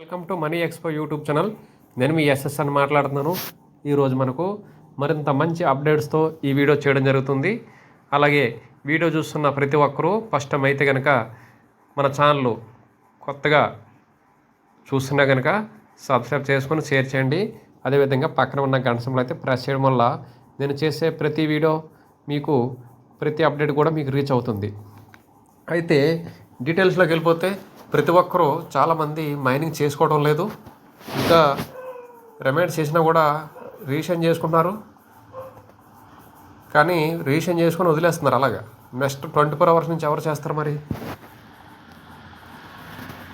Welcome to money expo YouTube channel. నేను మీ SS అని మాట్లాడుతున్నాను. ఈరోజు మనకు మరింత మంచి అప్డేట్స్తో ఈ వీడియో చేయడం జరుగుతుంది. అలాగే వీడియో చూస్తున్న ప్రతి ఒక్కరూ ఫస్ట్ టైం అయితే కనుక మన ఛానల్ కొత్తగా చూస్తున్నా కనుక సబ్స్క్రైబ్ చేసుకొని షేర్ చేయండి. అదేవిధంగా పక్కన ఉన్న గంట సింబల్ అయితే ప్రెస్ చేయడం వల్ల నేను చేసే ప్రతి వీడియో మీకు ప్రతి అప్డేట్ కూడా మీకు రీచ్ అవుతుంది. అయితే డీటెయిల్స్లోకి వెళ్ళిపోతే ప్రతి ఒక్కరూ చాలామంది మైనింగ్ చేసుకోవడం లేదు. ఇంకా రిమైండ్ చేసినా కూడా రీషన్ చేసుకుంటున్నారు, కానీ రీషన్ చేసుకొని వదిలేస్తున్నారు. అలాగా నెక్స్ట్ 24 hours నుంచి ఎవరు చేస్తారు? మరి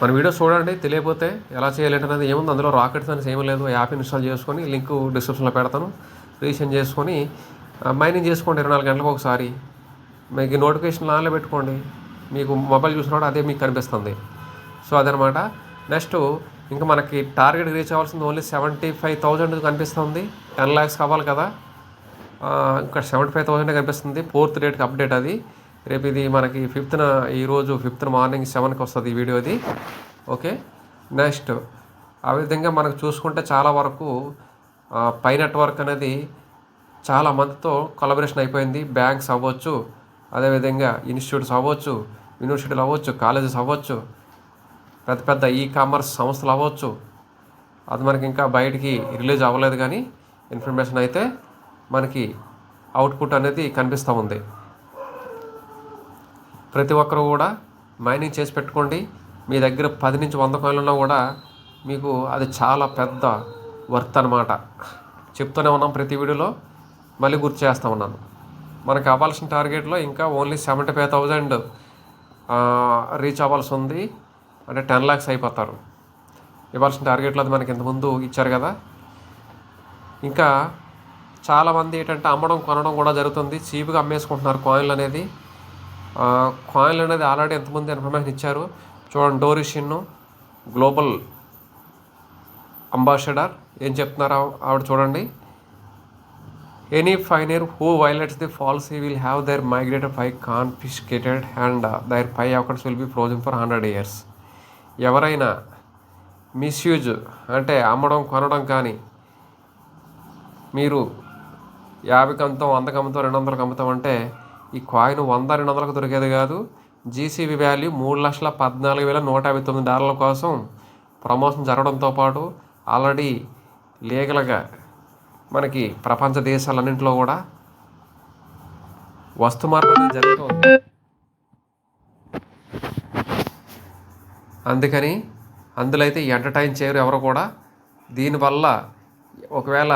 మన వీడియో చూడండి, తెలియకపోతే ఎలా చేయాలంటే ఏముంది అందులో రాకెట్ సైన్స్ ఏమీ లేదు. యాప్ ఇన్స్టాల్ చేసుకొని లింక్ డిస్క్రిప్షన్లో పెడతాను. రీషన్ చేసుకొని మైనింగ్ చేసుకోండి 24 గంటలకు ఒకసారి. మీకు నోటిఫికేషన్ ఆన్లో పెట్టుకోండి, మీకు మొబైల్ చూసినప్పుడు అదే మీకు కనిపిస్తుంది. సో అదనమాట. నెక్స్ట్ ఇంకా మనకి టార్గెట్ రీచ్ అవ్వాల్సింది ఓన్లీ 75,000 కనిపిస్తుంది. 10 lakhs కావాలి కదా, ఇంకా 75,000 కనిపిస్తుంది. 4th డేట్కి అప్డేట్ అది. రేపు ఇది మనకి 5th ఈరోజు 5th మార్నింగ్ 7కి వస్తుంది ఈ వీడియో ఇది. ఓకే, నెక్స్ట్ ఆ విధంగా మనకు చూసుకుంటే చాలా వరకు పై నెట్వర్క్ అనేది చాలా మందితో కొలబరేషన్ అయిపోయింది. బ్యాంక్స్ అవ్వచ్చు, అదేవిధంగా ఇన్స్టిట్యూట్స్ అవ్వచ్చు, యూనివర్సిటీలు అవ్వచ్చు, కాలేజెస్ అవ్వచ్చు, పెద్ద పెద్ద కామర్స్ సంస్థలు అవ్వచ్చు. అది మనకి ఇంకా బయటికి రిలీజ్ అవ్వలేదు, కానీ ఇన్ఫర్మేషన్ అయితే మనకి అవుట్పుట్ అనేది కనిపిస్తూ ఉంది. ప్రతి ఒక్కరు కూడా మైనింగ్ చేసి పెట్టుకోండి. మీ దగ్గర 10 నుంచి 100 కాయిన్లు ఉన్నా కూడా మీకు అది చాలా పెద్ద వర్త్ అనమాట. చెప్తూనే ఉన్నాం ప్రతి వీడియోలో, మళ్ళీ గుర్తు చేస్తూ ఉన్నాను. మనకు అవ్వాల్సిన టార్గెట్లో ఇంకా ఓన్లీ 75,000 రీచ్ అవ్వాల్సి ఉంది. అంటే 10 lakhs అయిపోతారు. ఇవ్వాల్సిన టార్గెట్లో అది మనకి ఇంతకుముందు ఇచ్చారు కదా. ఇంకా చాలామంది ఏంటంటే అమ్మడం కొనడం కూడా జరుగుతుంది. చీప్గా అమ్మేసుకుంటున్నారు కాయిన్లు అనేది. కాయిన్లు అనేది ఆల్రెడీ ఎంతమంది ఇన్ఫర్మేషన్ ఇచ్చారు చూడండి. డోరిషిన్ గ్లోబల్ అంబాసిడర్ ఏం చెప్తున్నారో ఆవిడ చూడండి. Any finer who violates the policy will have their migrated pay confiscated and their pay accounts will be frozen for 100 years. ఎవరైనా మిస్యూజ్ అంటే అమ్మడం కొనడం కానీ, మీరు 50కి అమ్ముతాం, 100కి అమ్ముతాం, 200కి అమ్ముతాం అంటే ఈ కాయిన్ 100-200లకు దొరికేది కాదు. జీసీబీ వాల్యూ $3,14,159 కోసం ప్రమోషన్ జరగడంతో పాటు ఆల్రెడీ లీగల్గా మనకి ప్రపంచ దేశాలన్నింటిలో కూడా వస్తు మార్పు జరుగుతుంది. అందుకని అందులో అయితే ఎంటర్టైన్ చేయరు ఎవరు కూడా. దీనివల్ల ఒకవేళ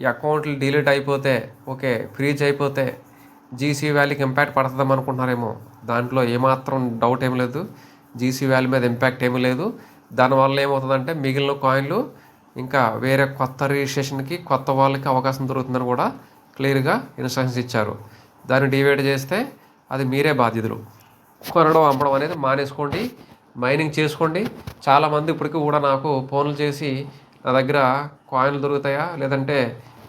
ఈ అకౌంట్లు డిలీట్ అయిపోతే, ఓకే ఫ్రీజ్ అయిపోతే జీసీ వాల్యూకి ఇంపాక్ట్ పడుతుందని అనుకుంటున్నారేమో. దాంట్లో ఏమాత్రం డౌట్ ఏమి లేదు. జీసీ వాల్యూ మీద ఇంపాక్ట్ ఏమీ లేదు. దానివల్ల ఏమవుతుందంటే మిగిలిన కాయిన్లు ఇంకా వేరే కొత్త రిజిస్ట్రేషన్కి కొత్త వాళ్ళకి అవకాశం దొరుకుతుందని కూడా క్లియర్గా ఇన్స్ట్రక్షన్స్ ఇచ్చారు. దాన్ని డివైడ్ చేస్తే అది మీరే బాధ్యతలు. కొనడం అమ్మడం అనేది మానేసుకోండి, మైనింగ్ చేసుకోండి. చాలామంది ఇప్పటికీ కూడా నాకు ఫోన్లు చేసి నా దగ్గర కాయిన్లు దొరుకుతాయా, లేదంటే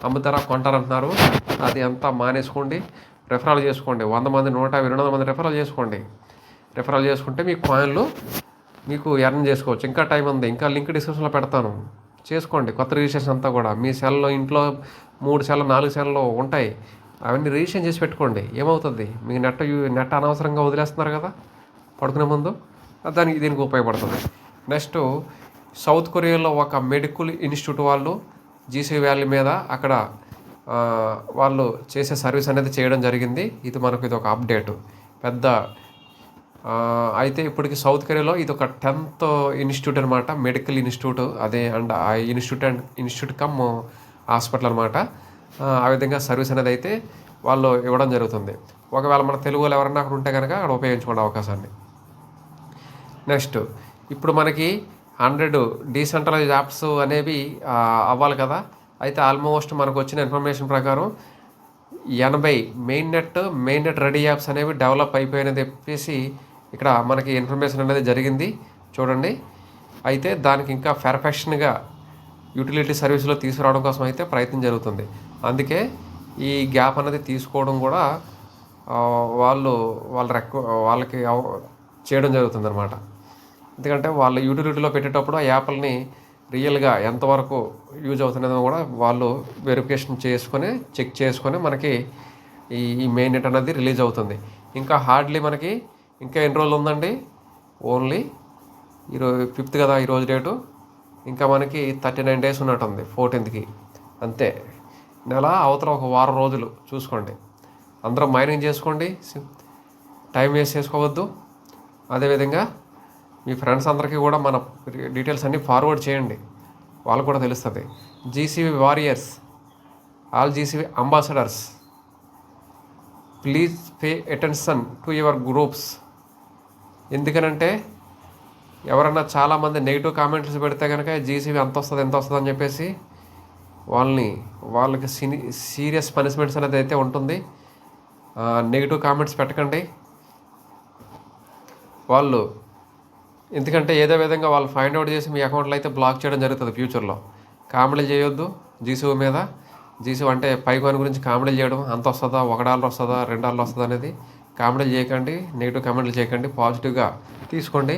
అమ్ముతారా, కొంటారంటున్నారు. అది అంతా మానేసుకోండి. రెఫరల్ చేసుకోండి. 100 మంది 150 200 మంది రెఫరల్ చేసుకోండి. రెఫరల్ చేసుకుంటే మీ కాయిన్లు మీకు ఎర్న్ చేసుకోవచ్చు. ఇంకా టైం ఉంది. ఇంకా లింక్ డిస్క్రిప్షన్లో పెడతాను, చేసుకోండి. కొత్త రిజిస్ట్రేషన్ అంతా కూడా మీ సెల్లో, ఇంట్లో 3 సెల్ 4 సెల్లో ఉంటాయి. అవన్నీ రిజిస్ట్రేషన్ చేసి పెట్టుకోండి. ఏమవుతుంది, మీకు నెట్ అనవసరంగా వదిలేస్తున్నారు కదా పడుకునే ముందు, దీనికి ఉపయోగపడుతుంది. నెక్స్ట్ సౌత్ కొరియాలో ఒక మెడికల్ ఇన్స్టిట్యూట్ వాళ్ళు జీసీ వ్యాలీ మీద అక్కడ వాళ్ళు చేసే సర్వీస్ అనేది చేయడం జరిగింది. ఇది మనకు ఇది ఒక అప్డేటు పెద్ద. అయితే ఇప్పటికి సౌత్ కొరియాలో ఇది ఒక 10th ఇన్స్టిట్యూట్ అనమాట, మెడికల్ ఇన్స్టిట్యూట్. అదే అండ్ ఆ ఇన్స్టిట్యూట్ కమ్ హాస్పిటల్ అనమాట. ఆ విధంగా సర్వీస్ అనేది అయితే వాళ్ళు ఇవ్వడం జరుగుతుంది. ఒకవేళ మన తెలుగు వాళ్ళు ఎవరన్నా అక్కడ ఉంటే కనుక అక్కడ ఉపయోగించుకునే అవకాశాన్ని. నెక్స్ట్ ఇప్పుడు మనకి 100 డీసెంట్రలైజ్ యాప్స్ అనేవి అవ్వాలి కదా. అయితే ఆల్మోస్ట్ మనకు వచ్చిన ఇన్ఫర్మేషన్ ప్రకారం 80 మెయిన్ నెట్ రెడీ యాప్స్ అనేవి డెవలప్ అయిపోయినని చెప్పేసి ఇక్కడ మనకి ఇన్ఫర్మేషన్ అనేది జరిగింది చూడండి. అయితే దానికి ఇంకా పెర్ఫెక్షన్గా యూటిలిటీ సర్వీస్లో తీసుకురావడం కోసం అయితే ప్రయత్నం జరుగుతుంది. అందుకే ఈ గ్యాప్ అనేది తీసుకోవడం కూడా వాళ్ళకి చేయడం జరుగుతుంది అనమాట. ఎందుకంటే వాళ్ళ యూటిలిటీలో పెట్టేటప్పుడు ఆ యాప్లని రియల్గా ఎంతవరకు యూజ్ అవుతున్నదో కూడా వాళ్ళు వెరిఫికేషన్ చేసుకొని చెక్ చేసుకొని మనకి ఈ మెయిన్ నెట్ అనేది రిలీజ్ అవుతుంది. ఇంకా హార్డ్లీ మనకి ఇంకా ఎన్ని రోజులు ఉందండి? ఓన్లీ ఈరోజు 5th కదా ఈరోజు డేటు. ఇంకా మనకి 39 days ఉన్నట్టుంది 14th. అంతే. నెల అవతల ఒక వారం రోజులు చూసుకోండి. అందరం మైనింగ్ చేసుకోండి, టైం వేస్ట్ చేసుకోవద్దు. అదేవిధంగా మీ ఫ్రెండ్స్ అందరికీ కూడా మన డీటెయిల్స్ అన్నీ ఫార్వర్డ్ చేయండి, వాళ్ళకు కూడా తెలుస్తుంది. GCB warriors, all GCB ambassadors, please pay attention to your groups. ఎందుకనంటే ఎవరన్నా చాలామంది నెగిటివ్ కామెంట్స్ పెడితే కనుక జీసీబీ ఎంత వస్తుంది ఎంత వస్తుంది అని చెప్పేసి వాళ్ళకి సీరియస్ పనిష్మెంట్స్ అనేది అయితే ఉంటుంది. నెగిటివ్ కామెంట్స్ పెట్టకండి. వాళ్ళు ఎందుకంటే ఏదో విధంగా వాళ్ళు ఫైండ్ అవుట్ చేసి మీ అకౌంట్లో అయితే బ్లాక్ చేయడం జరుగుతుంది ఫ్యూచర్లో. కామెడీలు చేయొద్దు జీసీబీ మీద. జీసీబీ అంటే పైకాన్ గురించి కామెడీలు చేయడం, అంత వస్తుందా, $1 వస్తుందా, $2 వస్తుందా అనేది కామెడీలు చేయకండి, నెగిటివ్ కామెంట్లు చేయకండి. పాజిటివ్గా తీసుకోండి.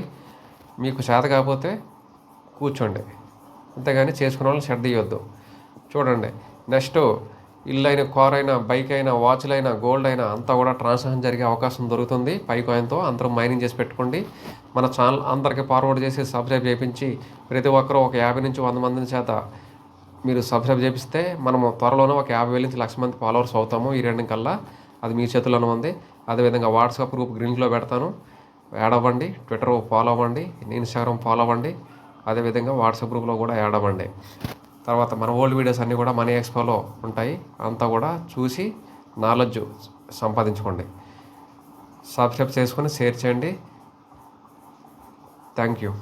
మీకు చేత కాకపోతే కూర్చోండి, అంతేగాని చేసుకునే వాళ్ళు శ్రద్ధ ఇవ్వద్దు. చూడండి, నెక్స్ట్ ఇల్లు అయినా, కార్ అయినా, బైక్ అయినా, వాచ్లు అయినా, గోల్డ్ అయినా అంతా కూడా ట్రాన్సాక్షన్ జరిగే అవకాశం దొరుకుతుంది పైకాయిన్తో. అందరూ మైనింగ్ చేసి పెట్టుకోండి. మన ఛానల్ అందరికీ ఫార్వర్డ్ చేసి సబ్స్క్రైబ్ చేయించి ప్రతి ఒక్కరూ ఒక 50 నుంచి 100 మంది చేత మీరు సబ్స్క్రైబ్ చేపిస్తే మనము త్వరలోనే ఒక 50,000 నుంచి 1,00,000 మంది ఫాలోవర్స్ అవుతాము ఈ రెండింగ్ కల్లా. అది మీ చేతుల్లోనే ఉంది. అదేవిధంగా వాట్సాప్ గ్రూప్ గ్రీన్లో పెడతాను, యాడ్ అవ్వండి. ట్విట్టర్ ఫాలో అవ్వండి, ఇన్స్టాగ్రామ్ ఫాలో అవ్వండి. అదేవిధంగా వాట్సాప్ గ్రూప్లో కూడా యాడ్ అవ్వండి. తర్వాత మన ఓల్డ్ వీడియోస్ అన్నీ కూడా మనీ ఎక్స్పోలో ఉంటాయి, అంతా కూడా చూసి నాలెడ్జ్ సంపాదించుకోండి. సబ్స్క్రైబ్ చేసుకొని షేర్ చేయండి. Thank you.